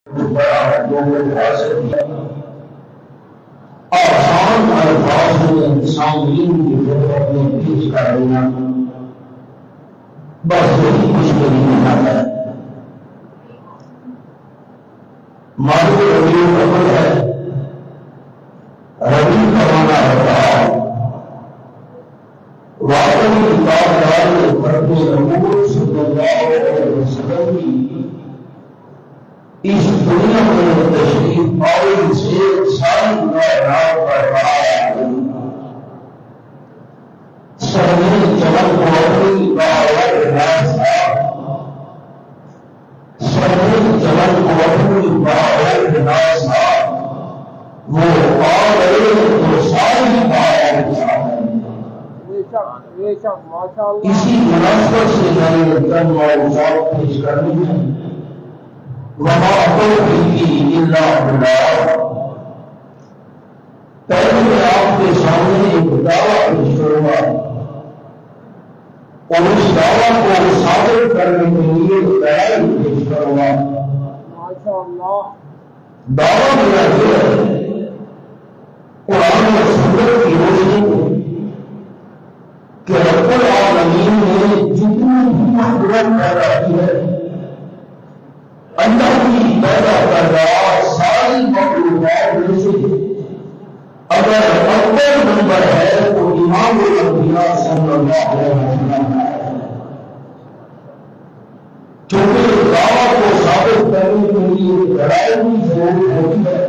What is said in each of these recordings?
آسان الفاظ میں سامعین کی خدمت میں پیش کر دینا بس یہی مشکل نہیں ہے. ماضی ربیع الاول ہے. ربیع کا معنی ہوتا ہے واقعی کتابدار خط رسول صلی اللہ علیہ وسلم کی اس دنیا میں تشریف آوری سے ساری کائنات کا بڑا سرمین چمن کو اپنی باور راز تھا. سرمین چمن کو اپنی باور راز تھا. وہ آوری تو ساری باور تھا. اسی مناسبت سے میں نے تن موضوعات پیش کرنی ہے. وما توفیقی الا باللہ. پہلے میں آپ کے سامنے ایک دعویٰ پیش کروں گا اور اس دعویٰ کو ثابت کرنے کے لیے دلائل پیش کروں گا. دعویٰ میرا یہ ہے قرآن و سنت کی روشنی میں کہ رب العالمین نے جتنی بھی مخلوق پیدا کی ہے اللہ کی پیدا کردہ ساری مخلوقات میں سے اگر اول نمبر ہے تو امام الانبیاء صلی اللہ علیہ وسلم ہے. چونکہ دعویٰ کو ثابت کرنے کے لیے دلائل کی ضرورت ہوتی ہے.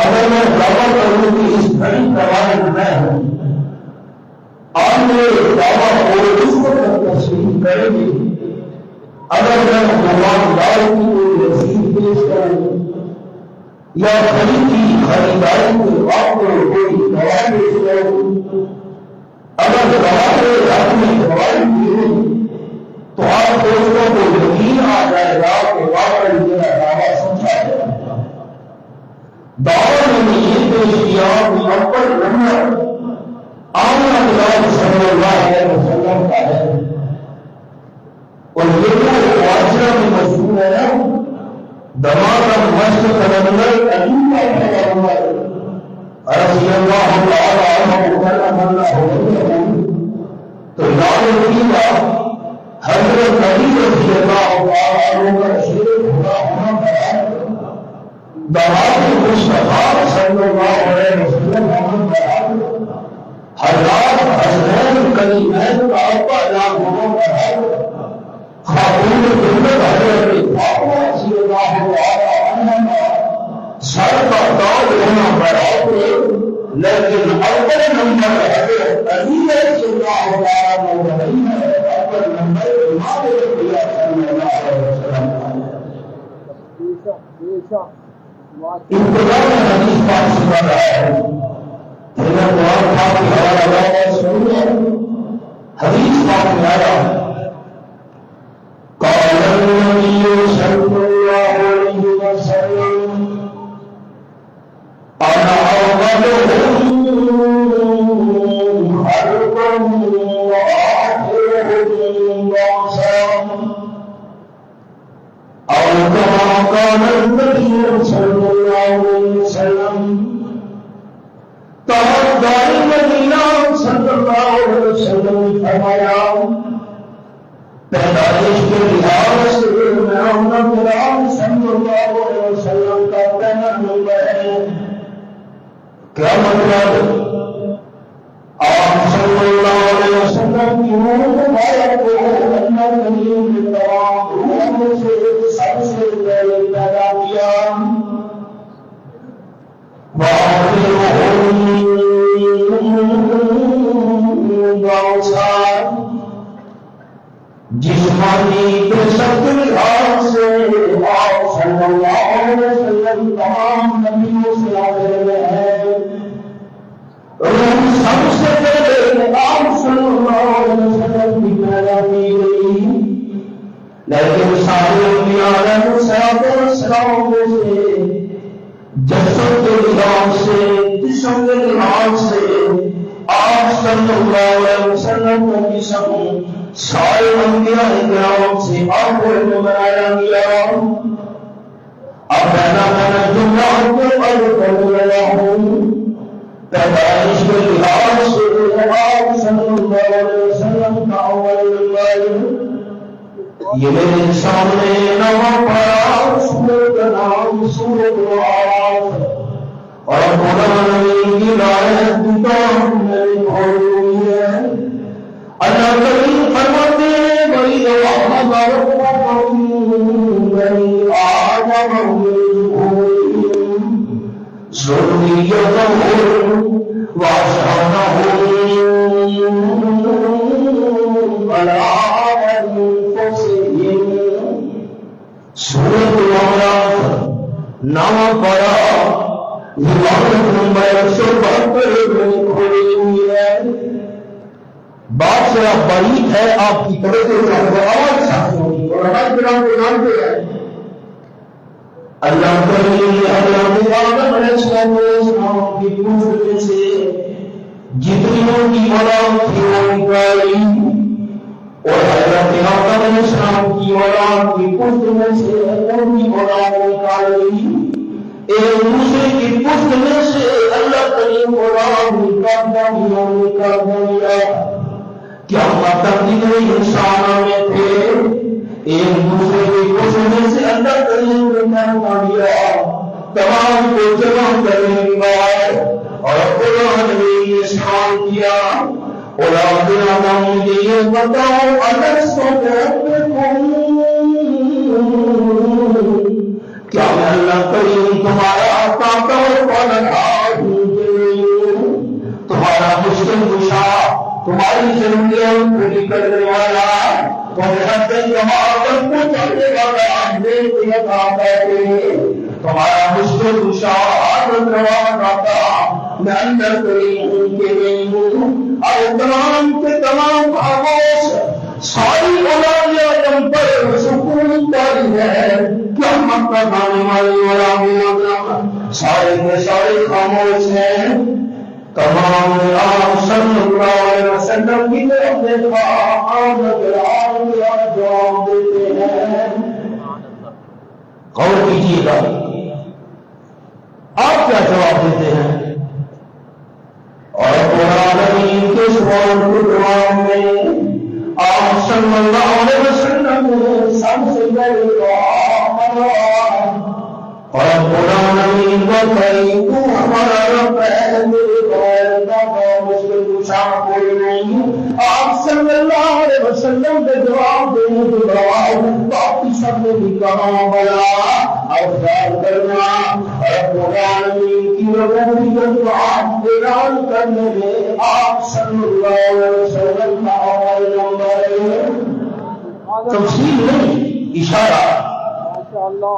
اگر میں دعویٰ کروں کہ اس بڑی قواعد میں ہوں آپ نے دعویٰ کو اس وقت تسلیم کریں گے اگر میں دکاندار کی کوئی رسید پیش کروں یا خرید کی خریداری کے آپ کو کوئی دوا پیش کروں. اگر دوا کے اپنی دوائی دیے تو آپ دوستوں کو یقین آ جائے گا کہ واقعی میرا دعویٰ سچا ہے. دعویٰ میں نے یہ پیش کیا کہ اول نمبر آمنہ باللہ صلی اللہ علیہ وسلم کا ہے اور یہ جو معاشرہ میں مشہور ہے نا دماغ مشق تنظر عجیب کا پیغمبر رضی اللہ تعالی عنہ کرم اللہ وجہہ تو یاد رکھیے حضرت علی رضی اللہ تعالی عنہ کا شیر خدا ہونا ہے. دماغ مصطفیٰ صلی اللہ علیہ وسلم حضرات حسنین کریمین کا ابا نام ہونا ہے. خاتون جنت حضرت فاطمہ رضی اللہ تعالی عنہا سر کا تاج ہونا برابر لیکن اول نمبر حضرت علی رضی اللہ تعالی عنہ اول نمبر امام الانبیاء صلی اللہ علیہ وسلم. ابتدا میں حدیث پاک سنا رہا ہے پھر میں قرآن پاک کی حوالہ لگا سنیے. حدیث پاک میں آیا قال النبي صلى الله عليه وسلم أنا أولهم خلقا وآخرهم بعثا أو كما قال النبي صلى الله عليه وسلم تحدى المدينة صلى الله عليه وسلم فرمایا پیدائش کے لحاظ سے محمد صلی اللہ علیہ وسلم کا پہلا نمبر ہے. کیا مطلب آپ صلی اللہ علیہ وسلم کی روح مبارک کو اللہ کریم نے تمام روحوں سے سب سے پہلے پیدا کیا. جسمانی کے سب لحاظ سے آپ صلی اللہ علیہ وسلم تمام نبیوں سے آگے ہیں. سب سے پہلے آپ صلی اللہ علیہ وسلم کی پیدا کی گئی لیکن سارے انبیاء علیہ السلام میں سے جسم کے لحاظ سے جسم کے لحاظ سے آپ صلی اللہ علیہ وسلم کا جسم سارے انبیاء کرام سے آپ کو بنایا گیا. کر رہا ہوں پیدائش کے لحاظ سے آپ صلی اللہ علیہ وسلم کا اول نمبر یہ میرے سامنے نام پڑا سورۃ کا نام سورۃ العراف اور قرآن کی آیت دکان میں کھولی ہے اللہ کریم فرماتے ہیں بڑی بڑی آدم ذریتهم وأشهدهم على أنفسهم سورۃ الأعراف نام پڑا عبادت نمبر 172 میں کھولی ہوئی ہے بات ذرا بڑی ہے آپ کی طرف سے آواز ساتھ ہوگی اور ہمارے گرام کو جانتے ہیں اللہ کریم حضرت آدم علیہ السلام کی پوچھ میں سے جتنیوں کی اولاد تھی وہ نکالی اور حضرت آدم علیہ السلام کی اولاد کی پشت میں سے ان کی اولاد نکالی ایک دوسرے کی پشت میں سے اللہ کریم اولاد نکال دیا کیا مطلب جتنے انسانوں میں تھے ایک دوسرے کی پشت میں سے اللہ کریم نکال دیا تمام کو جمع کرنے کے بعد اور قرآن نے یہ سوال کیا اولاد آدم مجھے یہ بتاؤ الست بربکم کیا میں اللہ کریم تمہارا پاتا اور پالنہار ہوں تمہارا مشکل کشا تمہاری ضروریات پوری کرنے والا تمہیں حد جماعت کو چلنے والا نیک عطا کرے تمہارا مشکل کشا عادت روا داتا میں اللہ کریم کے ہوں اور تمام کے تمام خاموش ساری اولاد آدم پر سکون تاری ہے کیا مکہ کھانے والی اولاد آدم سارے کے سارے خاموش ہیں تمام آپ صلی اللہ علیہ وسلم کی طرف دیکھا جواب دیتے ہیں غور کیجیے گا آپ کیا جواب دیتے ہیں اور قرآن کے سوال کے جواب میں آپ صلی اللہ علیہ وسلم نے سب سے بڑی دعا اور قرآن کا کہیں تو ہمارا رب ہے میرے غیر کا مشکل کشا کوئی نہیں آپ صلی اللہ علیہ وسلم کے جواب دینے کے بعد باقی سب نے بھی کہا بلا اور خیال کرنا اور قرآن کی ربوبیت کو آپ اعلان کرنے میں آپ صلی اللہ علیہ وسلم کا اول نمبر تفصیل نہیں اشارہ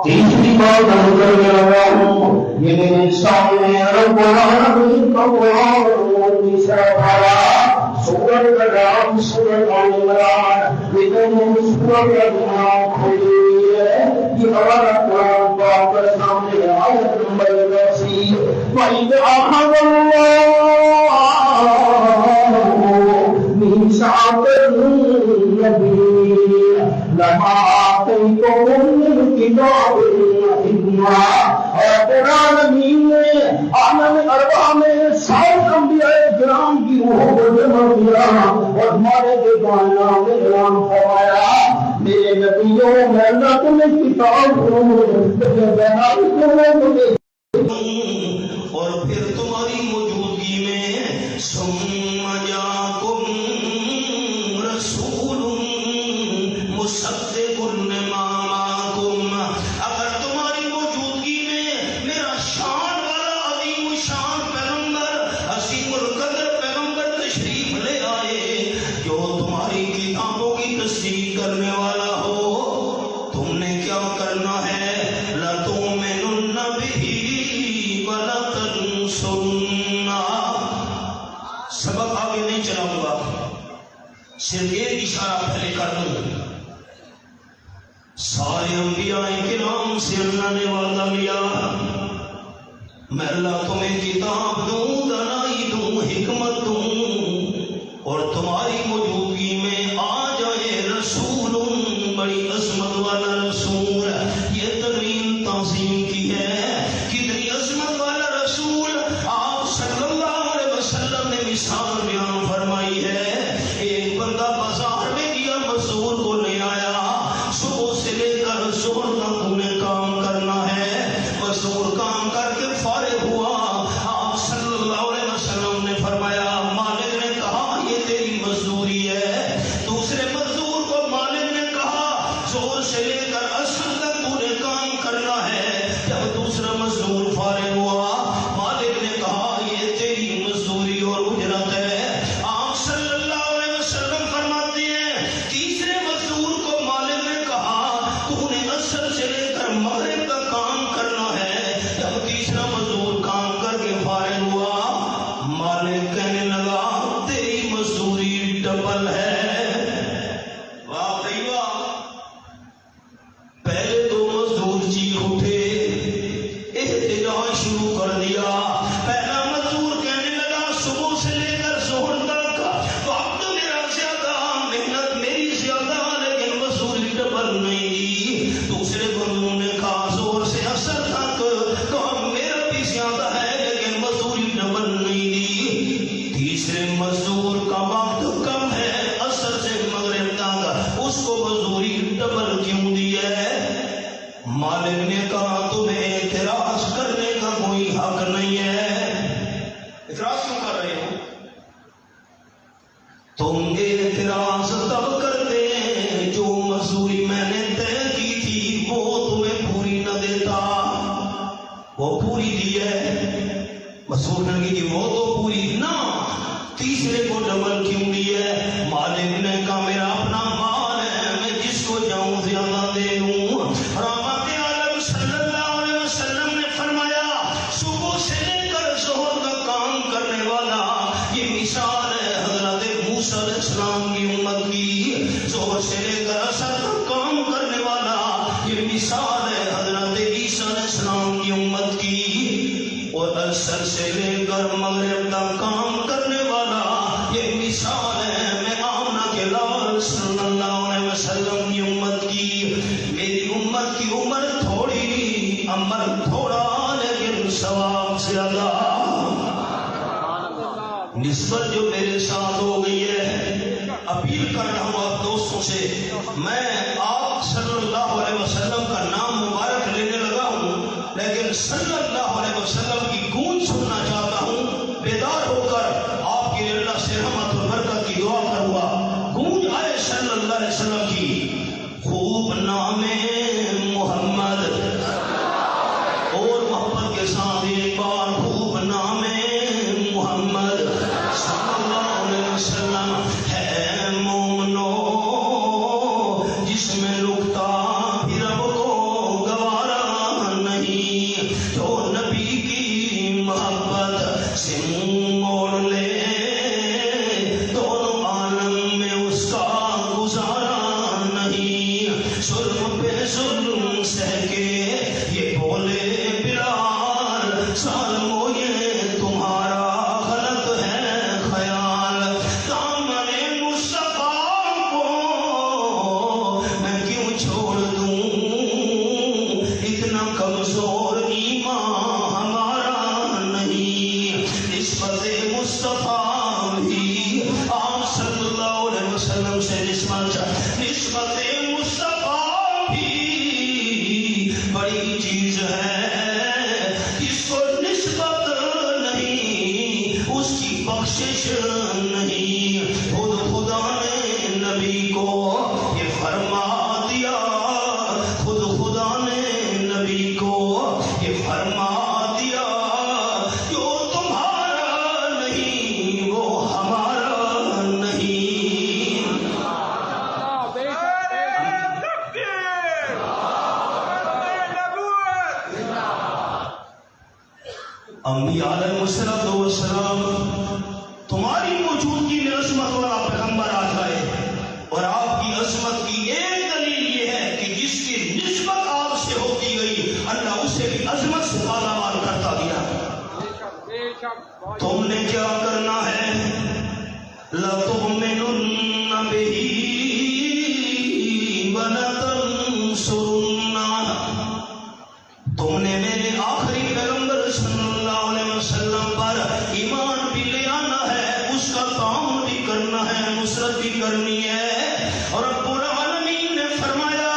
تیسری بات ہم کرنے لگا ہوں یہ میرے سامنے رب العالمین کا قرآن تیسرا پارا سورۃ کا نام سورۃ آل عمران یہ دونوں سورۃ کا نام کھولی ہوئی ہے یہ ہمارا قرآن پاک کے سامنے آیت نمبر 80 وَإِذْ أَخَذَ اللَّهُ مِيثَاقَ النَّبِيِّينَ لَمَا آتَيْتُكُم مِّن کتاب اور قرآن نے عالم ارواح میں سارے انبیاء کرام کی روحوں کو جمع کیا اور ہمارے کے کائنات میں اعلان فرمایا میرے نبیوں میں اللہ تمہیں کتاب اور پھر تمہاری موجودگی میں ثم جاءکم رسول مصدق لما معکم اگر تمہاری موجودگی میں میرا شان والا عظیم الشان پیغمبر عظیم القدر پیغمبر تشریف لے آئے جو تمہاری کتابوں کی تصدیق کرنے والا ہو تم نے کیا کرنا ہے لَتُؤْمِنُنَّ بِهِ وَلَتَنصُرُنَّهُ سبق آگے نہیں چلاؤں گا صرف ایک اشارہ پہلے کر دوں سارے انبیاء کرام سے اللہ نے وعدہ لیا میں اللہ تمہیں کتاب دوں دانائی دوں حکمت دوں اور تمہاری موجودگی میں آ جائے رسول بڑی عظمت والا رسول یہ تنوین تعظیم کی ہے کتنی عظمت والا مالک نے کہا تمہیں اعتراض کرنے کا کوئی حق نہیں ہے. اعتراض کیوں کر رہے ہو؟ تم اعتراض تب کرتے جو مزدوری میں نے طے کی تھی وہ تمہیں پوری نہ دیتا. وہ پوری دی ہے، مزدور نے کی وہ تو پوری نہ، تیسرے کو ڈبل کیوں دی ہے؟ مالک نے کہا میرا اپنا مال ہے، میں جس کو جاؤں زیادہ دے دوں. رحمت عالم صلی اللہ علیہ وسلم نے فرمایا صبح سے لے کر ظہر کا کام کرنے والا یہ مثال ہے حضرت موسیٰ علیہ السلام کی امت کی. ظہر سے لے کر عصر تک کام کرنے والا یہ مثال ہے حضرت عیسیٰ علیہ السلام کی امت کی. اور عصر سے لے کر مغرب تک کام کرنے والا یہ مثال ہے میں آمنہ کے لال صلی اللہ علیہ وسلم کی امت کی. میری امت کی عمر تھوڑی، عمل تھوڑا، لیکن ثواب زیادہ. نسبت جو میرے ساتھ ہو گئی ہے، اپیل کر رہا ہوں آپ دوستوں سے، میں آپ صلی اللہ علیہ وسلم کا نام مبارک لینے لگا ہوں لیکن صلی اللہ علیہ وسلم کی گونج سننا چاہتا ہوں. بیدار ہو کر آپ کے اللہ سے رحمت و برکت کی دعا کروں گا. گونج آئے صلی اللہ علیہ وسلم کی. خوب نام محمد، اور محبت کے ساتھ ایک بار خوب نام محمد صلی اللہ علیہ وسلم. ہے مومنو جس میں لکتا بھی رب کو گوارا نہیں، جو نبی کی محبت سے منہ موڑ لے دونوں عالم میں اس کا گزارا نہیں. ظلم پہ ظلم سہ کے یہ بولے بلال ظالمو یہ تمہارا غلط ہے خیال. دامن مصطفیٰ کو میں کیوں چھوڑ دوں، اتنا کمزور ایمان ہمارا نہیں. نسبت مصطفیٰ بھی آپ صلی اللہ علیہ وسلم سے نسبت مصطفیٰ بھی بڑی چیز ہے. جس کو نسبت نہیں اس کی بخشش نہیں. خود خدا نے نبی کو یہ فرما دیا، خود خدا نے نبی کو یہ فرما دیا، جو تمہارا نہیں وہ ہمارا نہیں. انبیاء علیہ السلام تمہاری موجودگی میں عظمت والا پیغمبر آ جائے، اور آپ کی عظمت کی ایک دلیل یہ ہے کہ جس کی نسبت آپ سے ہوتی گئی اللہ اسے بھی عظمت سے مالامال کرتا گیا. تم نے کیا کرنا ہے؟ لَتُؤْمِنُنَّ بِهِ وَلَتَنْصُرُنَّهُ. تم نے میرے آخری پیغمبر صلی اللہ علیہ وسلم پر ایمان بھی لے آنا ہے، اس کا تعاون بھی کرنا ہے، نصرت بھی کرنی ہے. اور رب العالمین نے فرمایا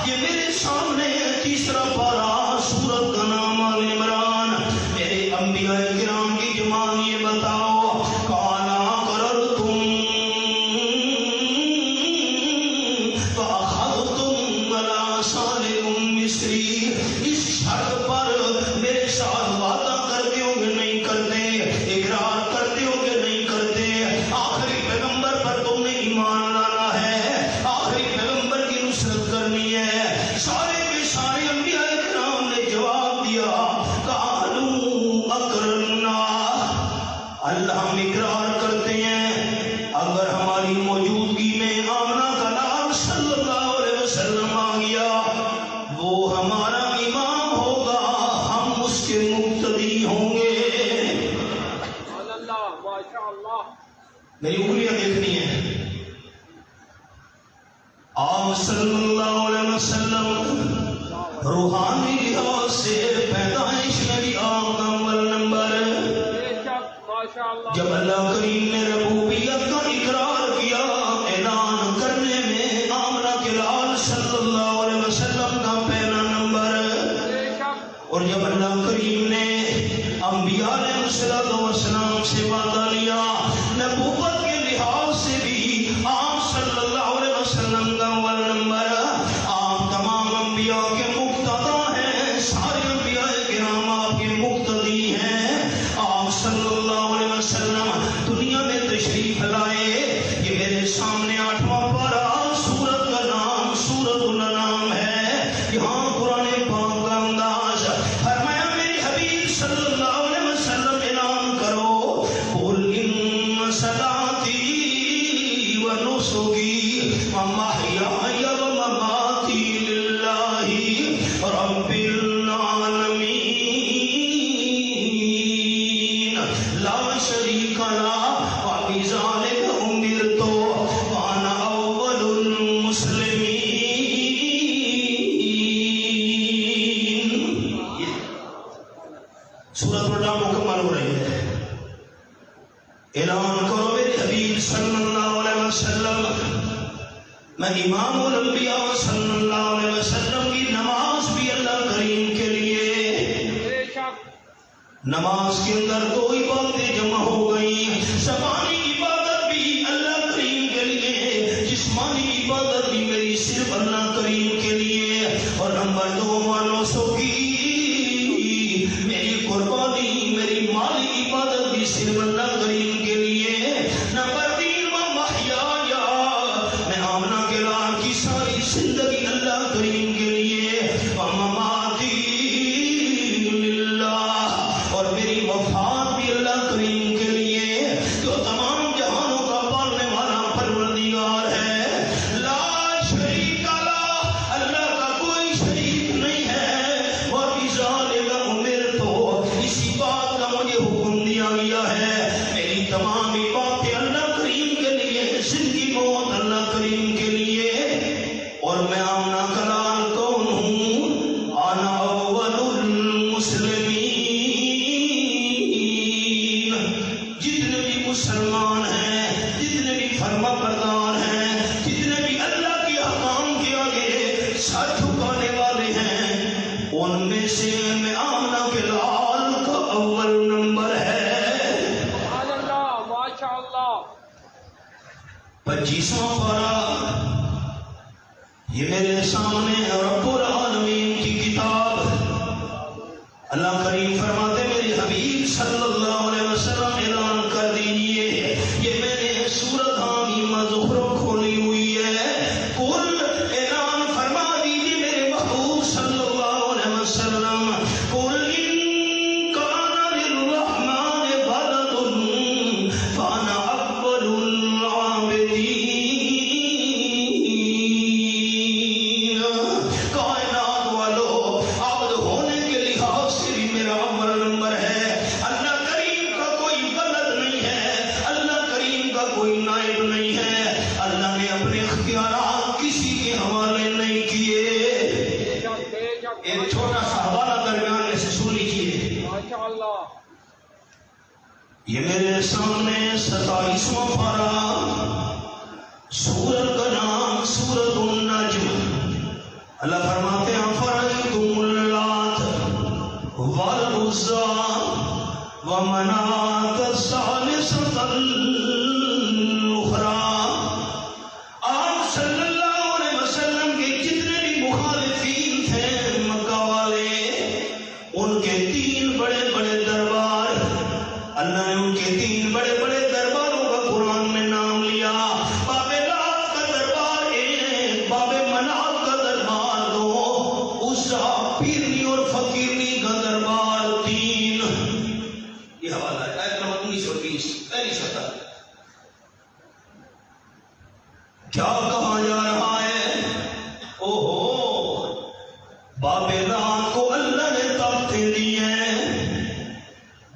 کہ میرے سامنے تیسرا پارا سورت کا نام آل عمران. میرے انبیاء کرام کی جمان یہ بتاؤ کانا قررتم فاخذتم ولا صالح مصری. اس شرط پر میرے ساتھ وعدہ کرتے ہو کہ نہیں کرتے، اقرار کرتے ہو کہ نہیں کرتے. آخری پیغمبر پر تم نے ایمان لانا ہے، آخری پیغمبر کی نصرت کرنی ہے. سارے کے سارے انبیاء کرام نے جواب دیا قالوا اقررنا. اللہ ہم اقرار کرتے ہیں اگر ہماری موجودگی میں آمنہ کا لال صلی اللہ علیہ وسلم آ گیا وہ ہمارا امام ہوگا، ہم اس کے مقتدی ہوں گے. میری انگلیاں دیکھنی ہے. آپ صلی اللہ علیہ وسلم روحانی لحاظ سے پیدائش میں بھی آپ کا اول نمبر. جب اللہ کریم نے ربوبیت کا اقرار کیا اعلان کرنے میں آمنہ کے لال صلی اللہ علیہ وسلم کا پہلا نمبر. اور جب اللہ کریم نے انبیاء علیہ السلام سے وعدہ لیا نبوت کے لحاظ سے بھی آپ صلی اللہ علیہ وسلم کا اول نمبر، آپ تمام انبیاء کے مقتدا ہیں، سارے انبیاء کرام آپ کے مقتدی ہیں۔ آپ صلی اللہ علیہ وسلم دنیا میں تشریف لائے، یہ میرے سامنے 8واں پارہ سورت کا نام سورت الانعام ہے، یہاں قرآن پاک کا انداز فرمایا میرے حبیب صلی اللہ علیہ وسلم اعلان کرو قل ان صلاتی و نسکی و محیای و مماتی للہ رب العالمین لا شریک لہ وبذالک امرت وانا اول المسلمین۔ سورت بڑا مکمل ہو رہی ہے، اعلان کرو میرے حبیب صلی اللہ علیہ وسلم میں امام الانبیاء صلی اللہ علیہ وسلم کی نماز بھی اللہ کریم کے لیے، نماز کے اندر دو عبادتیں جمع ہو گئی، زبانی عبادت بھی اللہ کریم کے لیے، جسمانی عبادت بھی میری صرف اللہ کریم کے لیے، اور نمبر 2 مانوسوں کی میری قربانی میری مالی عبادت بھی صرف اللہ کریم کے لیے، نمبر 3 محیایا میں آمنہ کے لال کی ساری زندگی اللہ کریم کے لیے، ومماتی للہ اور میری وفات بھی اللہ کریم کے لیے، جو تمام جہانوں کا پالنے والا پروردگار ہے، لا شریک لہ اللہ کا کوئی شریک نہیں ہے، وبذالک امرت اسی بات کا مجھے حکم دیا گیا ہے، میری تمام باتیں اللہ کریم کے لیے، زندگی موت اللہ کریم کے لیے، اور میں آمنہ کلال کون ہوں، انا اول المسلمین۔ جتنے بھی مسلمان ہیں، جتنے بھی فرما بردار ہیں، جتنے بھی اللہ کے احکام کے آگے سر جھکانے والے ہیں، ان میں سے میں آمنہ کے لال کا اول نمبر ہے۔ سبحان اللہ، ماشاء اللہ۔ 25واں پارہ یہ میرے سامنے رب العالمین کی کتاب، اللہ کریم فرماتے میرے حبیب صلی اللہ علیہ وسلم اعلان کر دیجئے، یہ میں نے سورت حامیم زخرف کھولی ہوئی ہے، قل اعلان فرما دیجئے میرے محبوب صلی اللہ علیہ وسلم، قل ان کان للرحمن ولد فانا اول العابدین۔ کائنات والو عبد ہونے کے لحاظ سے بھی میرا اول نمبر ہے، اللہ کریم کا کوئی ولد نہیں ہے، اللہ کریم کا کوئی نائب نہیں ہے، اللہ نے اپنے اختیارات کسی کے حوالے نہیں کیے۔ ایک چھوٹا سا حوالہ درمیان میں سے سن لیجیے، ماشاء اللہ۔ یہ میرے سامنے 27واں پارہ سورت کا نام سورت النجم، اللہ فرماتے ہیں فرأیتم اللات والعزی ومناة الثالثة الأخرى۔ آپ صلی اللہ علیہ وسلم کے جتنے بھی مخالفین تھے مکہ والے، ان کے 3 بڑے بڑے دربار، اللہ نے ان کے 3 بڑے بڑے درباروں کا قرآن میں نام لیا، باب لات کا دربار 1، باب منات کا دربار 2، عزا پیرنی اور فقیرنی کا دربار 3۔ یہ حوالہ ہے آیت نمبر 1920 پہلی سطح۔ کیا کہا جا رہا ہے؟ اوہو، باب لات کو اللہ نے طاقتیں دی ہیں،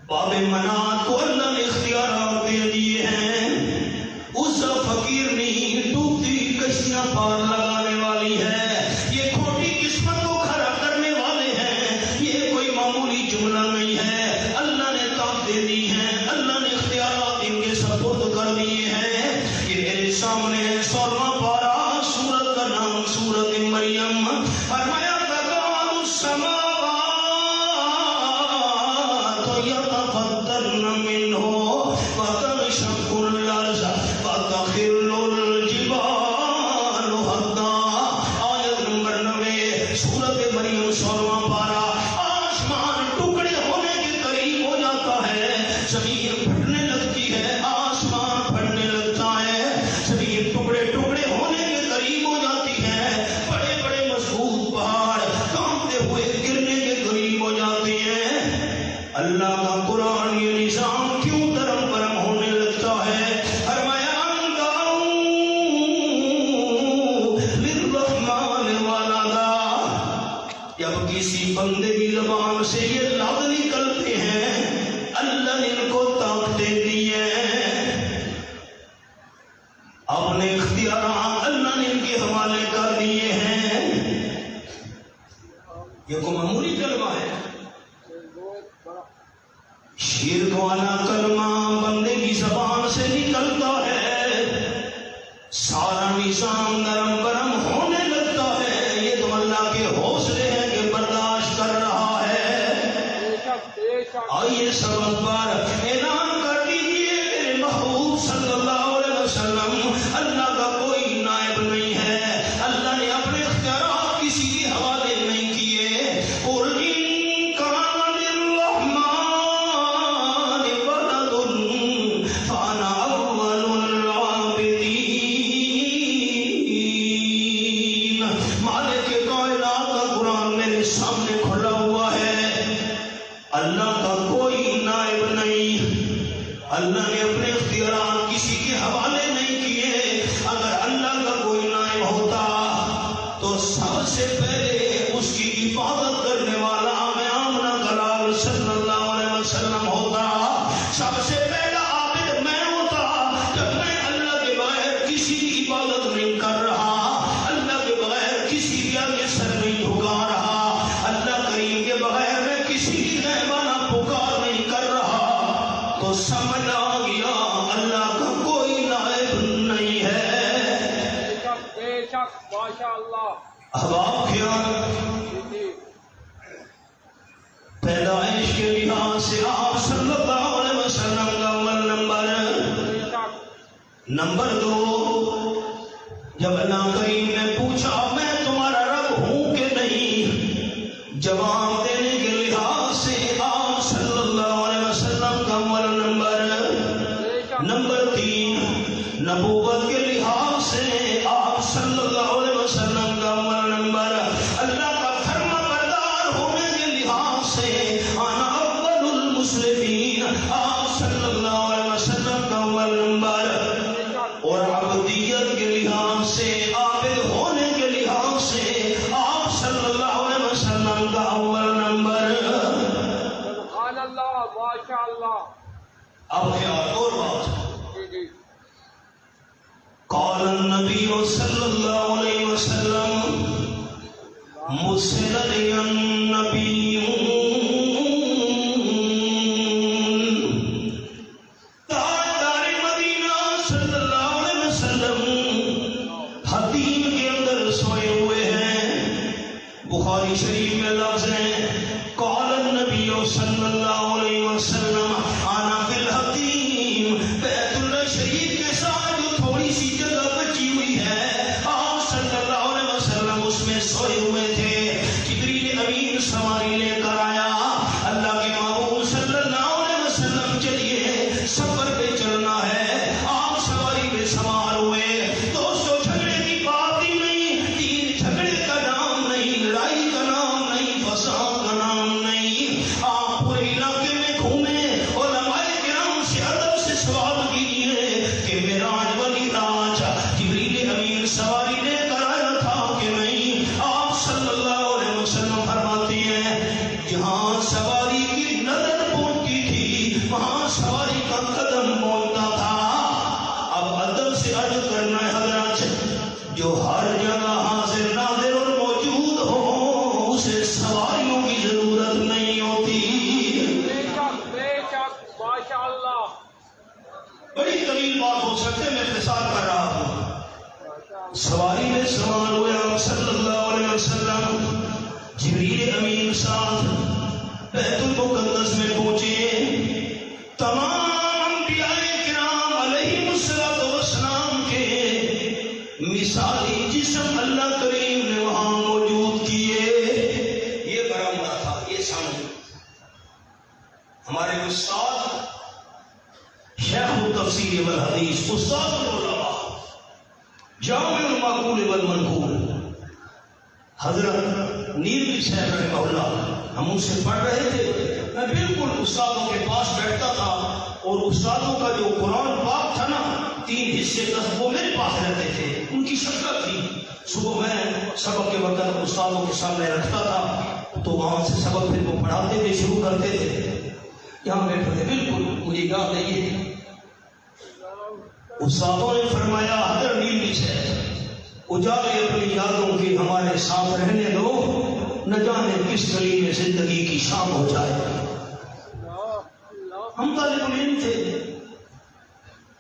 باب منات کو اللہ نے اختیارات دے دیے ہیں، عزا فقیر نہیں، ڈوبتی کشتیاں پار لگانے والی ہے، یہ کھوٹی قسمت کو کھڑا کرنے والے ہیں، یہ کوئی معمولی جملہ نہیں ہے، اللہ نے طاقتیں دی ہیں، اللہ نے اختیارات ان کے سپرد کر دیے ہیں۔ یہ میرے سامنے 16واں پارہ سورت کا نام سورت مریم، فرمایا تکاد السماوات وتنشق الأرض وتخر الجبال هدا. آیت نمبر 90 سورۃ مریم 16واں پارہ. آسمان ٹکڑے ہونے کے قریب ہو جاتا ہے، زمین پھٹنے لگتی ہے، آسمان پھٹنے لگتا ہے، زمین ٹکڑے ٹکڑے ہونے کے قریب ہو جاتی ہے، بڑے بڑے مضبوط پہاڑ کانپتے ہوئے گرنے کے قریب ہو جاتے ہیں. اللہ کا قرآن یہ نظام کیوں درم برم ہونے لگتا ہے؟ فرمایا للرحمن ولدا. جب کسی بندے کی زبان سے یہ لفظ نکلتے ہیں، اللہ نے ان کو طاقتیں دی ہیں، اپنے اختیارات اللہ نے ان کے حوالے کر دیے ہیں. یہ کوئی معمولی کلمہ ہے؟ شرک والا کلمہ بندے کی زبان سے نکلتا ہے، سارا نظام نرم برم ہونے لگتا ہے. یہ تو اللہ کے حوصلے ہیں کہ برداشت کر رہا ہے. آئیے سبق پر اعلان کر دیجیے میرے محبوب صلی اللہ علیہ وسلم اللہ کا کوئی نائب نہیں ہے. اللہ نے اپنے اختیارات کسی کے حوالے نہیں کیے. قل ان کان للرحمن ولد فانا اول العابدین. مالک کائنات کا قرآن میرے سامنے کھلا ہوا ہے. اللہ کا کوئی نائب نہیں. اللہ نے اپنے اختیارات کسی کے حوالے نہیں کیے. اگر اللہ کا کوئی نائب ہوتا تو سب سے پہلے اس کی عبادت کرنے والا میں آمنہ کلال صلی اللہ علیہ وسلم ہوتا. سب سے پہلا عابد میں ہوتا. جب میں اللہ کے بغیر کسی کی عبادت نہیں کر رہا، اللہ کے بغیر کسی کے آگے سر نہیں جھکا رہا، اللہ کریم کے بغیر میں کسی کی غیبانہ پکار نہیں کر رہا، تو سمجھ آ گیا اللہ کا کوئی نائب نہیں ہے. بے شک ماشاءاللہ. اب آپ خیال پیدائش کے لحاظ سے آپ صلی اللہ علیہ وسلم کا اول نمبر 2. جب اللہ کریم نے پوچھا میں تمہارا رب ہوں کہ نہیں، جواب دینے کے لحاظ سے آپ صلی اللہ علیہ وسلم کا اول نمبر 3. نبوت کے لحاظ سے آپ صلی اللہ علیہ وسلم کا اول نمبر. اللہ کا فرما بردار ہونے کے لحاظ سے انا اول المسلمین، آپ صلی اللہ علیہ وسلم کا اول نمبر. اور عبدیت کے لحاظ سے، عابد ہونے کے لحاظ سے آپ صلی اللہ علیہ وسلم کا اول نمبر. سبحان اللہ ماشاءاللہ. اب خیال اور بات. قال النبی صلی اللہ علیہ وسلم مسل علی النبیون. تاجدار مدینہ صلی اللہ علیہ وسلم حتیم کے اندر سوئے ہوئے ہیں. بخاری شریف میں لفظ ہے قال النبی صلی اللہ علیہ وسلم انا فی الحتیم. بیت اللہ شریف کے ساتھ جو تھوڑی سی جگہ بچی ہوئی ہے، آپ صلی اللہ علیہ وسلم اس میں سوئے ہوئے تھے. جبریل امین سواری لے کر آیا. اللہ کے محبوب صلی اللہ علیہ وسلم چلیے سفر پہ چلنا ہے. آپ سواری پہ سوار ہوئے. دوستو جھگڑے کی بات ہی نہیں، تین جھگڑے کا نام نہیں، لڑائی کا نام نہیں، فساد کا نام نہیں. آپ پورے علاقے میں گھومے، علماء کرام سے ادب سے سوال کیجیے کہ معراج والی رات جبریل امین سواری لے کر آیا تھا کہ نہیں. آپ صلی اللہ علیہ وسلم فرماتے ہیں جہاں سواری کی نظر پہنچتی تھی وہاں سواری کا قدم پہنچتا تھا. اب ادب سے عرض کرنا ہے حضرات، جو ہر جگہ حاضر ناظر اور موجود ہو اسے سواریوں کی ضرورت نہیں ہوتی. بے شک ماشاءاللہ. بڑی طویل بات ہو سکتے میں اختصار کر رہا ہوں. سواری میں سوار ہوئے آپ صلی اللہ علیہ وسلم جبریل امین ساتھ بیت المقدس میں پہنچے. تمام انبیاء کرام سن ہمارے استاد شیخ التفسیر والحدیث استاد العلماء جامع المعقول والمنقول حضرت نیلوی صاحب رحمہ اللہ، ہم ان سے پڑھ رہے تھے، میں بالکل استادوں کے پاس بیٹھتا تھا اور استادوں کا جو قرآن پاک تھا نا 3 حصے تک وہ میرے پاس رہتے تھے، ان کی شفقت تھی۔ صبح میں سبق کے وقت استادوں کے سامنے رکھتا تھا تو وہاں سے سبق پھر وہ پڑھاتے تھے، شروع کرتے تھے، یہاں بیٹھے تھے، بالکل مجھے یاد ہے یہ استادوں نے فرمایا حضرت نیلوی سے اجالے اپنی یادوں کی ہمارے ساتھ رہنے دو، نہ جانے کس گلی میں زندگی کی شام ہو جائے۔ ہم طالب علم تھے،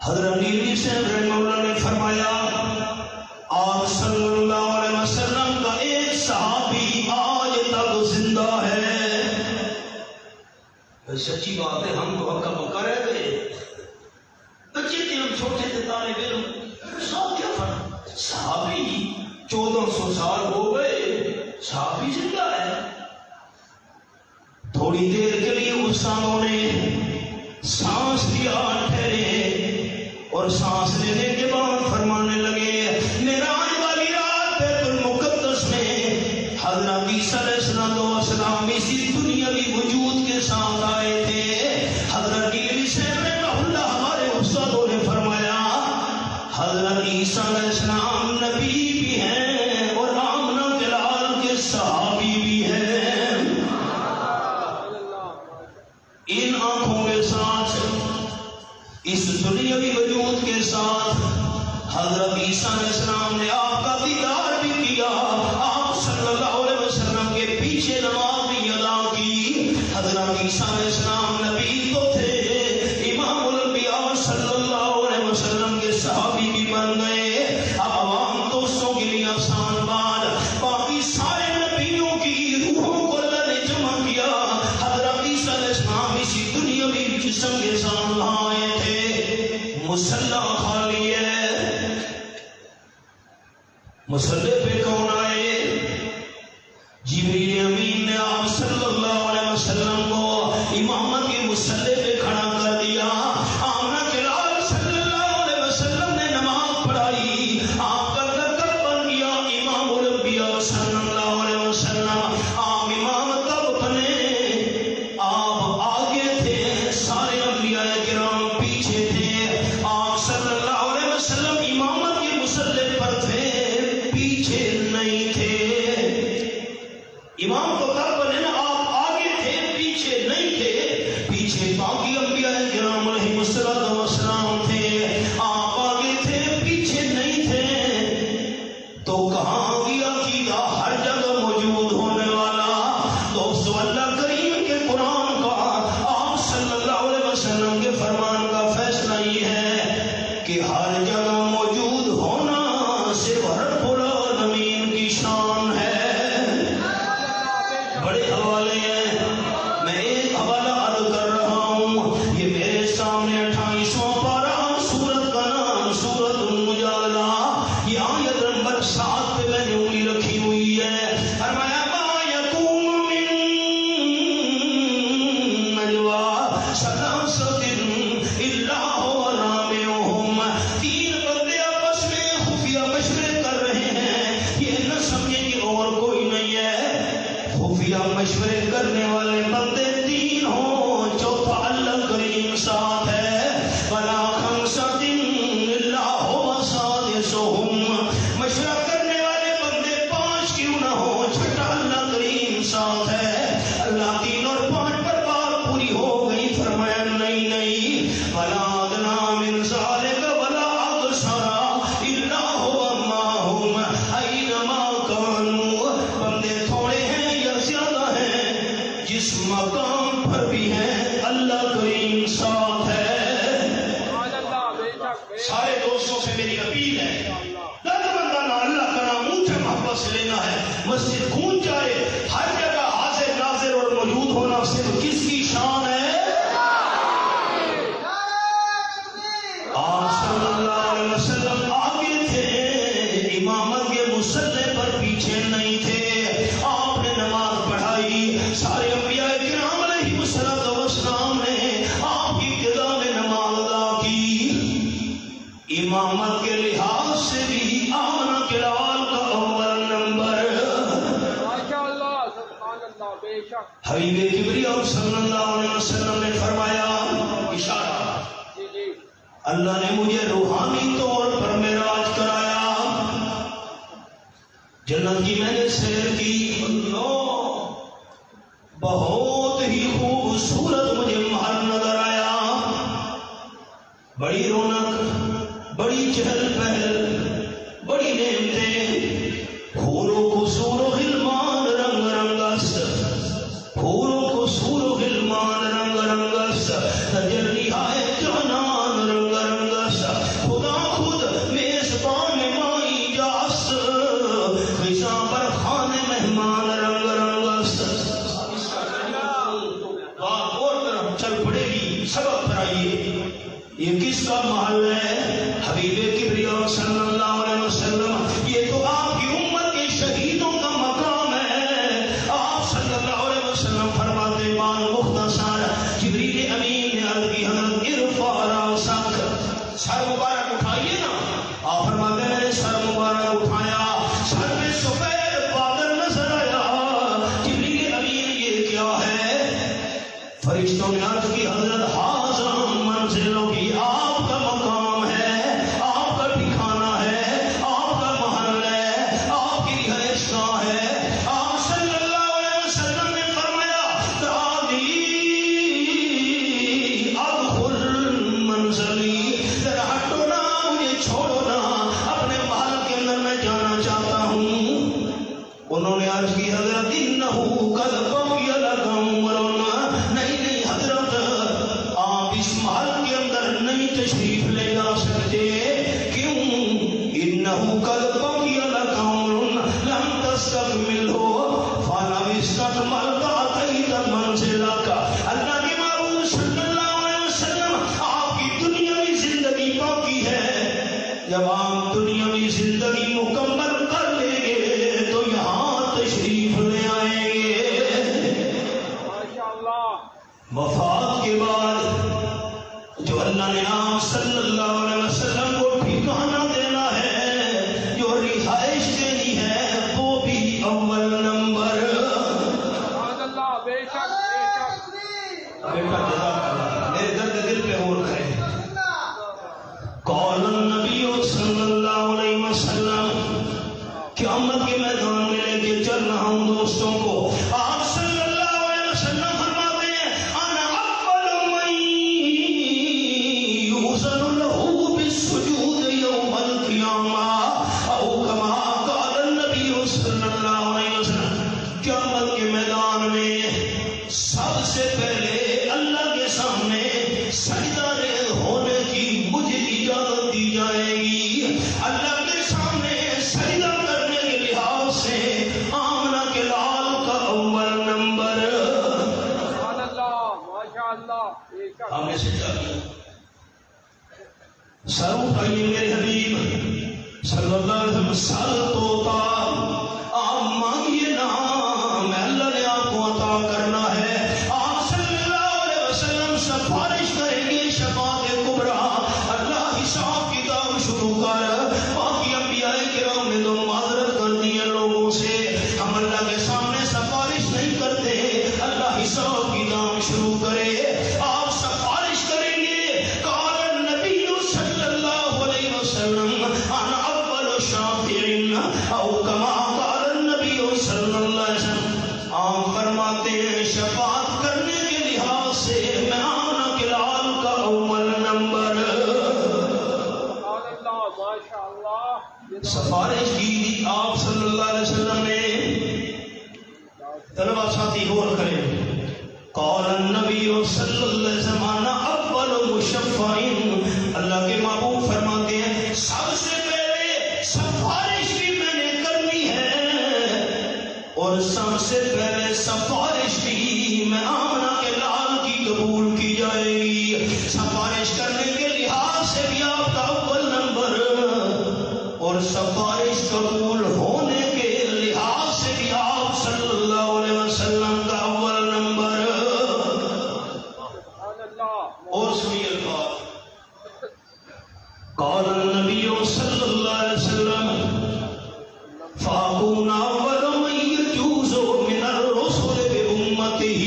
حضرت نیلوی صاحب رحمہ اللہ نے فرمایا آپ صلی اللہ علیہ وسلم کا ایک صحابی آج تک زندہ ہے۔ سچی بات ہے، ہم تو ہکا پکا رہ گئے، بچے تھے، ہم چھوٹے تھے، طالب علم، سب کیا فرق، صحابی 1400 سال ہو گئے، صحابی زندہ ہے۔ تھوڑی دیر کے لیے استادوں نے سانس لیا، ٹھہرے، اور سانس لینے کے بعد فرمانے لگے معراج والی رات بیت المقدس میں حضرت عیسیٰ علیہ السلام اسی دنیاوی وجود کے ساتھ آئے تھے۔ حضرت نیلوی صاحب رحمہ اللہ ہمارے استادوں نے فرمایا حضرت عیسیٰ علیہ السلام نبی بھی ہیں اور آمنہ جلال کے صحابی بھی ہیں۔ ان آنکھوں کے ساتھ، اس دنیاوی وجود کے ساتھ حضرت عیسیٰ علیہ السلام نے آپ کا دیدار بھی کیا، آپ صلی اللہ علیہ وسلم کے پیچھے نماز بھی ادا کی۔ حضرت عیسیٰ علیہ السلام نبی تو تھے، امام الانبیاء صلی اللہ علیہ وسلم کے صحابی بھی بن گئے۔ اب عوام دوستوں کے لیے آسان بات، باقی سارے نبیوں کی روحوں کو اللہ نے جمع کیا، حضرت عیسیٰ علیہ السلام اسی دنیاوی جسم کے ساتھ آئے تھے۔ مصلی خالی ہے، مصلی پہ کون آئے؟ جبریل امین نے آپ صلی اللہ علیہ وسلم کو امامت کے مصلی پہ کھڑا کر دیا۔ آمنہ جلال صلی اللہ علیہ وسلم نے نماز پڑھائی، آپ کا لقب بن گیا امام الانبیاء صلی اللہ علیہ وسلم۔ آپ امام کب بنے؟ آپ آگے تھے، سارے انبیاء کرام پیچھے تھے، آپ صلی اللہ علیہ وسلم امامت کے مصلی پر تھے، پیچھے نہیں تھے۔ امام کو کب بنے نا، آپ آگے تھے، پیچھے نہیں تھے، پیچھے باقی انبیاء کرام علیہ السلام تھے، آپ آگے تھے، پیچھے نہیں تھے۔ تو کہاں گیا عقیدہ ہر جگہ موجود ہونے والا؟ دوستو اللہ کریم کے قرآن کا، آپ صلی اللہ علیہ وسلم کے فرمان کا فیصلہ یہ ہے کہ ہر جگہ موجود ہونا صرف رب العالمین کی شان ہے۔ بڑے حوالے ہیں، میں ایک حوالہ عرض کر رہا ہوں، یہ میرے سامنے 28واں پارہ، سورت کا نام سورت المجادلہ، یہ آیت نمبر 7 پہ میں نے انگلی رکھی ہوئی ہے۔ فرمایا ما یکون من نجوی ثلاثۃ الا هو رابعهم، 3 بندے آپس میں خفیہ مشورے کر رہے ہیں، یہ نہ سمجھے کہ اور کوئی نہیں ہے، خفیہ مشورے کرنے والے بندے 3 ہوں، چوتھا اللہ کریم ساتھ ہے۔ ولا خمسۃ الا هو سادسهم، مشورہ کرنے والے بندے 5 کیوں نہ ہو، چھٹا اللہ کریم ساتھ ہے۔ اللہ 3 اور 5 پر بات پوری ہو گئی، فرمایا نہیں نہیں، ولا ادنی من ذلک ولا اکثر الا هو معهم اینما کانوا، بندے تھوڑے ہیں یا زیادہ ہیں، جس مقام پر بھی ہیں اللہ کریم ساتھ ہے۔ سارے دوستوں سے میری اپیل ہے، درد مندانہ اللہ کا نام اونچا محبت سے لینا ہے، مسجد گونج جائے، ہر جگہ حاضر ناظر اور موجود ہونا صرف کس کی شان ہے؟ آپ صلی اللہ علیہ وسلم آگے تھے، امامت کے مصلی پر پیچھے نہیں تھے، آپ نے نماز پڑھائی، سارے انبیاء کرام علیہ السلام نے آپ کی ابتدا میں نماز ادا کی، امامت کے لحاظ سے بھی آمنہ کے لال کا اول نمبر۔ ماشاءاللہ، سبحان اللہ، بے شک۔ حبیب کبریا صلی اللہ علیہ وسلم نے فرمایا، اشارہ، جی جی، اللہ نے مجھے روحانی طور پر معراج کرایا، جنت کی میں نے سیر کی، بہت ہی خوبصورت مجھے محل نظر آیا، بڑی رونق، بڑی چہل پہل، بڑی نعمتیں، حوروں کو سور و غلمان رنگ رنگس، حوروں کو سور و غلمان رنگ رنگس، تجلی ہے جانان رنگ رنگس، خدا خود میزبان مائی جاس، خشاں پر خانے مہمان رنگ رنگس۔ بات اور طرف چل پڑے گی، سبق پر آئیے، یہ کس کا محل ہے؟ حبیب کبریا صلی اللہ علیہ وسلم، یہ تو آپ کی امت کے شہیدوں کا مقام ہے۔ آپ صلی اللہ علیہ وسلم فرماتے، بان مختصر، جبریل امین نے عرض کی، حضرت ارفع راسک، سر مبارک اٹھائیے نا۔ آپ فرماتے میں نے سر مبارک اٹھایا، سر میں سفید بادل نظر آیا۔ جبریل امین، یہ کیا ہے؟ فرشتوں نے عرض کی، حضرت حاضر منزلوں کی، آپ کا مقام ہے، آپ کا ٹھکانہ ہے، آپ کا محل ہے، آپ کی رہائش گاہ ہے۔ آپ صلی اللہ علیہ وسلم نے فرمایا، تعالی ادخل منزلی، ذرا ہٹو نا، مجھے چھوڑو نا، اپنے محل کے اندر میں جانا چاہتا ہوں۔ انہوں نے عرض کی، حضرت انہو قد بقی لک عمر، نہیں حضرت، آپ اس محل کے اندر نہیں تشریف لے جا سکتے، کیوں؟ انہو قد بقی لک عمر لم تستکملہ فلو استکملت اتیت منزلک۔ اللہ کے محبوب صلی اللہ علیہ وسلم، آپ کی دنیاوی زندگی باقی ہے، جب آپ دنیاوی زندگی مکمل کر لیں گے تو یہاں تشریف لے آئیں گے۔ ماشاءاللہ، وفات کے بعد جو اللہ نے آپ صلی اللہ علیہ وسلم کو ٹھکانہ دینا ہے، جو رہائش دینی ہے، وہ بھی اول نمبر۔ سبحان اللہ، بے شک، بے شک۔ بیٹا جزاک اللہ، میرے درد دل پہ اور کھڑے۔ قال النبی صلی اللہ علیہ وسلم، قیامت کے میدان میں لے کے چل رہا ہوں دوستوں کو۔ آپ صلی اللہ علیہ وسلم فرماتے ہیں، انا اول من یؤذن له بالسجود یوم القیامہ، او کما قال النبی صلی اللہ علیہ وسلم، قیامت کے میدان میں سب سے پہلے اللہ کے سامنے سجدہ ریز ہونے کی مجھے اجازت دی جائے گی۔ اللہ کے سامنے سجدہ کرنے کے لحاظ سے آمنہ کے لال کا اول نمبر۔ سبحان اللہ، ماشاءاللہ، بے شک۔ آپ نے سجدہ کیا، سر اٹھائیے میرے حبیب صلی اللہ علیہ وسلم، سر توتا، آپ مانگیے نا، میں اللہ نے آپ کو عطا کرنا ہے۔ آپ صلی اللہ علیہ وسلم سفارش کریں گے، شفاعت کبریٰ، اللہ حساب کتاب شروع کر۔ باقی انبیاء کرام نے تو معذرت کر دی ہے لوگوں سے، ہم اللہ کے سامنے سفارش نہیں کرتے، اللہ حساب کتاب شروع کرے۔ آپ سفارش کریں گے، قال النبی صلی اللہ علیہ وسلم، انا اول شافع، او کما قال النبی صلی اللہ علیہ وسلم۔ آپ فرماتے ہیں، شفاعت کرنے کے لحاظ سے میں آمنہ کے لال کا اول نمبر۔ سبحان اللہ، ماشاءاللہ۔ سفارش کی آپ صلی اللہ علیہ وسلم نے۔ طلبہ ساتھی غور کریں، قال النبی صلی اللہ علیہ وسلم، انا اول مشفع، اللہ کے محبوب فرماتے ہیں، سب سے پہلے سفارش بھی میں نے کرنی ہے، اور سب سے پہلے سفارش بھی میں آمنہ کے لال کی قبول کی جائے گی۔ سفارش کرنے کے لحاظ سے بھی آپ کا اول نمبر، اور سفارش قبول ہونے کے لحاظ سے بھی آپ صلی اللہ علیہ وسلم کا اول نمبر۔ قال النبی صلی اللہ علیہ وسلم فاکون اول من یجوز من الرسل بامته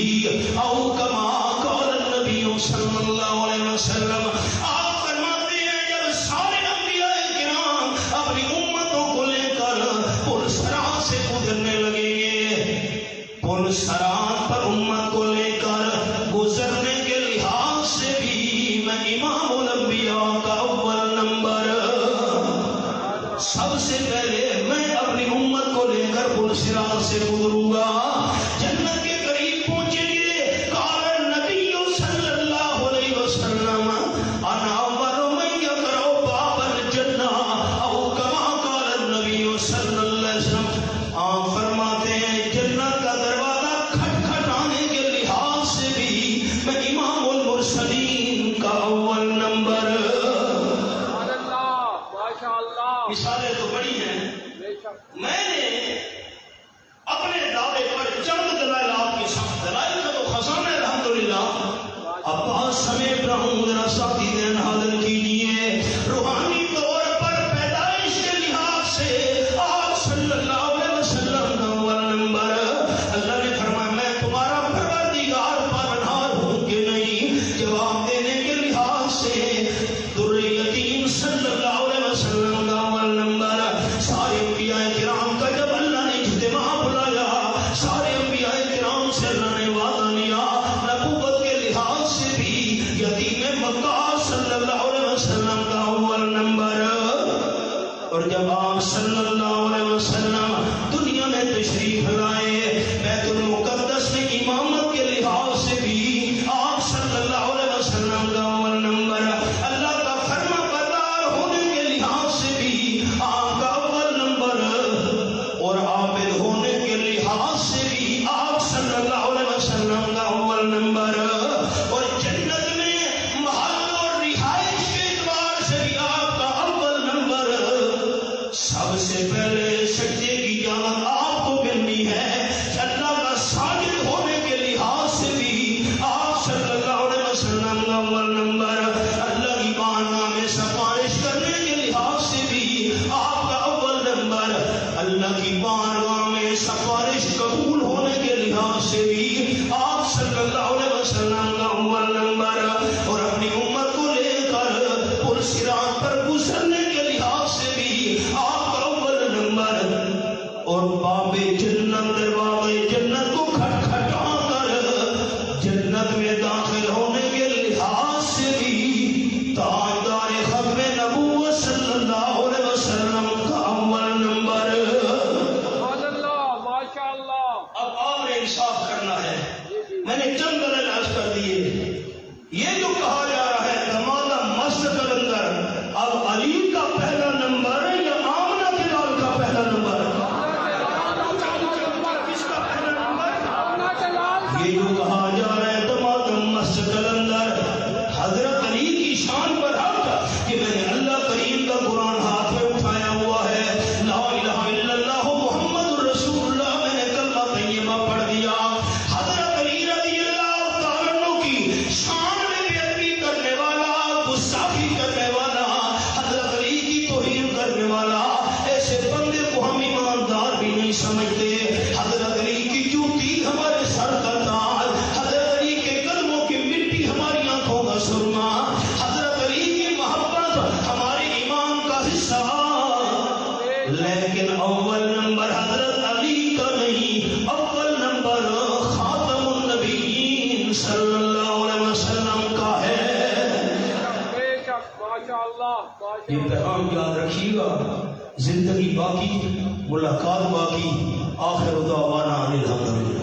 او کما قال النبی صلی اللہ علیہ وسلم. آپ فرماتے ہیں جب سارے انبیاء کرام اپنی امتوں کو لے کر پرسرات سے گزرنے لگیں گے، پرسرات پر امت کو لے کر گزرنے کے لحاظ سے بھی میں امام الانبیاء کا اول نمبر، سب سے پہلے میں اپنی امت کو لے کر پرسرات سے گزروں گا، جنت کے قریب پہنچیں گے. قال النبی صلی اللہ علیہ وسلم انا اول من یقرأ باب الجنہ او کما قال النبی صلی اللہ علیہ وسلم. آپ فرماتے ہیں جنت کا دروازہ کھٹکھٹانے کے لحاظ سے بھی میں امام المرسلین کا اول نمبر. سبحان اللہ، ماشاء اللہ، مثالیں تو بڑی ہیں. بے شک. میں نے اپنے دعوے پر چند دلائل آپ کے ساتھ، دلائل کا تو خزانہ ہے الحمدللہ. عباس سمیت رہوں ذرا ساتھی دین حاضر کیجیے. روحانی طور پر پیدائش کے لحاظ سے آپ صلی اللہ علیہ وسلم کا اول نمبر. اللہ نے فرمایا میں تمہارا پروردگار پالنہار ہوں کہ نہیں. جواب دینے کے لحاظ سے در یتیم صلی اللہ علیہ وسلم کا اول نمبر. سارے انبیاء کرام کا جب اللہ نے اجتماع بلایا، سارے انبیاء کرام سے اللہ نے وعدہ لیا، نبوت کے لحاظ سے بھی یتیم مکہ صلی اللہ علیہ وسلم کا اول نمبر. اور جب آپ صلی اللہ علیہ وسلم دنیا میں تشریف لائے، بیت المقدس میں امامت کے لحاظ سے بھی آپ صلی اللہ علیہ وسلم کا اول نمبر. اللہ کا فرما بردار ہونے کے لحاظ سے بھی آپ کا اول نمبر، اور عابد ہونے کے لحاظ سے بھی آپ صلی اللہ علیہ وسلم کا اول نمبر. اور جنت میں محل اور رہائش کے اعتبار سے بھی آپ کا اول نمبر. سب سے پہلے سجدے کی اجازت آپ کو ملنی ہے. اللہ کا ساجد ہونے کے لحاظ سے بھی آپ صلی اللہ علیہ وسلم کا اول نمبر. اللہ کی بارگاہ میں سفارش کرنے کے لحاظ سے بھی آپ کا اول نمبر. اللہ کی بارگاہ میں سفارش قبول ہونے کے لحاظ سے بھی آپ صلی اللہ علیہ وسلم کا اول نمبر. اور اپنی امت کو لے کر پرصراط پر گزرنے کے لحاظ سے بھی آپ کا اول نمبر. اور باب جنت، دروازے جنت کو کھٹکھٹا کر جنت میں داخل ہونے کے لحاظ سے بھی تاجدار ختم نبوت صلی اللہ علیہ وسلم کا اول نمبر. سبحان اللہ، ماشاء اللہ. اب آپ نے انصاف کرنا ہے. میں نے چند دلائل عرض کر دیے. یہ جو کہا جا رہا ہے دمادہ مست کلندر، اب علی کا پہلا نمبر یا آمنہ کے لال کا پہلا نمبر؟ کس کا پہلا نمبر؟ یہ جو کہا جا رہا ہے دمادہ مست کلندر، حضرت علی کی شان پر حق کہ میں نے اللہ کریم کا قرآن ہاتھ میں اٹھایا ہوا ہے، لا الہ الا اللہ محمد رسول اللہ، میں نے کلمہ طیبہ پڑھ دیا. حضرت علی رضی اللہ تعالیٰ عنہ کی شان میں بے ادبی کرنے والا، گستاخی کرنے والا، حضرت علی کی توہین کرنے والا، ایسے بندے کو ہم ایماندار بھی نہیں سمجھتے. حضرت علی کی جوتی ہمارے سر کا تاج، حضرت علی کے قدموں کی مٹی ہماری آنکھوں کا سرما، حضرت علی کی محبت ہمارے ایمان کا حصہ. لیکن اول نمبر حضرت علی کا نہیں، اول نمبر خاتم النبیین صلی اللہ علیہ وسلم کا ہے. بے شک، ماشاء اللہ، یہ پیغام یاد رکھیے گا. زندگی باقی، ملاقات باقی. آخر دعوانا الحمدللہ.